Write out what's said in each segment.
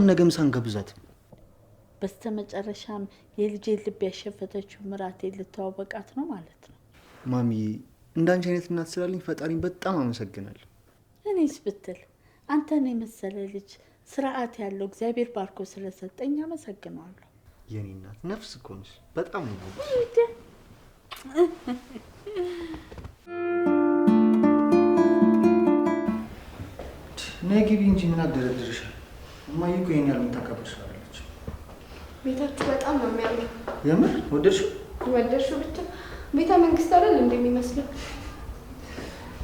ለምን ነገም ሳንገብዛት? በስተመጨረሻም የልጄ ልብ ያሸፈተችው ምራቴ ልተዋወቃት ነው ማለት ነው። ማሚ እንዳንቺ አይነት እናት ስላለኝ ፈጣሪን በጣም አመሰግናለሁ። እኔስ ብትል አንተን የመሰለ ልጅ ስርዓት ያለው እግዚአብሔር ባርኮ ስለሰጠኝ አመሰግናለሁ። የኔ እናት ነፍስ እኮ ነሽ። በጣም ነው ነግቢ እንጂ ምን አደረድርሻል? እማዬ እኮ ይሄን ያህል የምታከብርሽ አይደለች። ቤታችሁ በጣም ነው የሚያምረው። የምር ወደድሽው? ወደድሽው ብቻ ቤተ መንግስት አይደል እንደሚመስለው።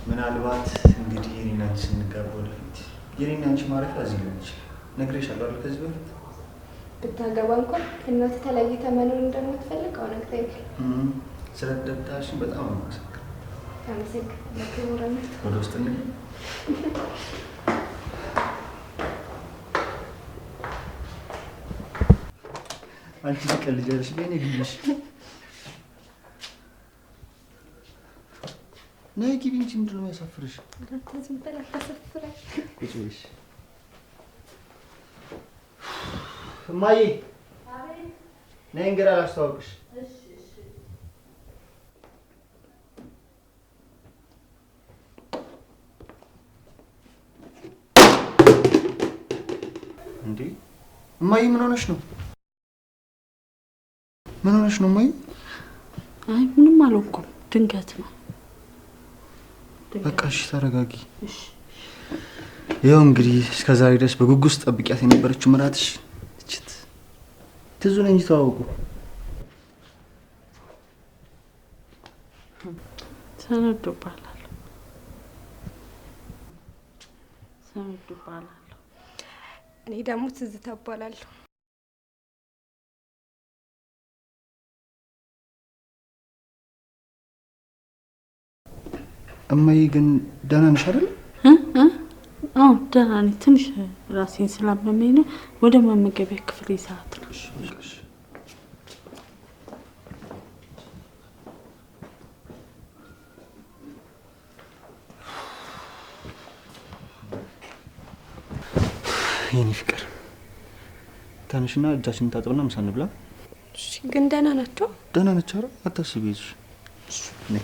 ምናልባት እንግዲህ የኔና አንቺ ስንጋባ ወደፊት የኔና አንቺ ማረፊያ እዚህ ሊሆን ይችላል። ነግሬሻለሁ አይደል? ከዚህ በፊት ብታገባ እንኳን ከእናትህ ተለይተህ መኖር እንደማትፈልግ ነግረኸኛል። ስለተደብታሽን በጣም አመሰግናለሁ። አመሰግናለሁ ክቡርነት። ወደ ውስጥ እንግባ። አንቺ ትቀልጃለሽ በእኔ ግቢሽ። ነይ ግቢ እንጂ ምንድን ነው የሚያሳፍርሽ? ዝም በል አታሳፍረኝ። ቁጭ በይሽ። እማዬ ነይ እንግዳ ላስተዋውቅሽ። እንዴ እማዬ ምን ሆነሽ ነው? ምን ሆነሽ ነው እማዬ? አይ ምንም አልሆንኩም፣ ድንገት ነው። በቃ እሺ ተረጋጊ። ይኸው እንግዲህ እስከዛሬ ድረስ በጉጉት ጠብቂያት የነበረችው ምራትሽ እችት ትዙ ነኝ። ተዋወቁ። ሰነዱ እባላለሁ። ሰነዱ እባላለሁ። እኔ ደግሞ ትዝታ እባላለሁ። እማዬ ግን ደህና ነሽ አይደል? አዎ ደህና ነኝ። ትንሽ ራሴን ስላመመኝ ነው ወደ መመገቢያ ክፍል ሰዓት ነው። የኔ ፍቅር ተነሽና እጃችንን ታጥብና ምሳ እንብላ። እሺ ግን ደህና ናቸው? ደህና ነች። ኧረ አታስቢ። እሺ ነይ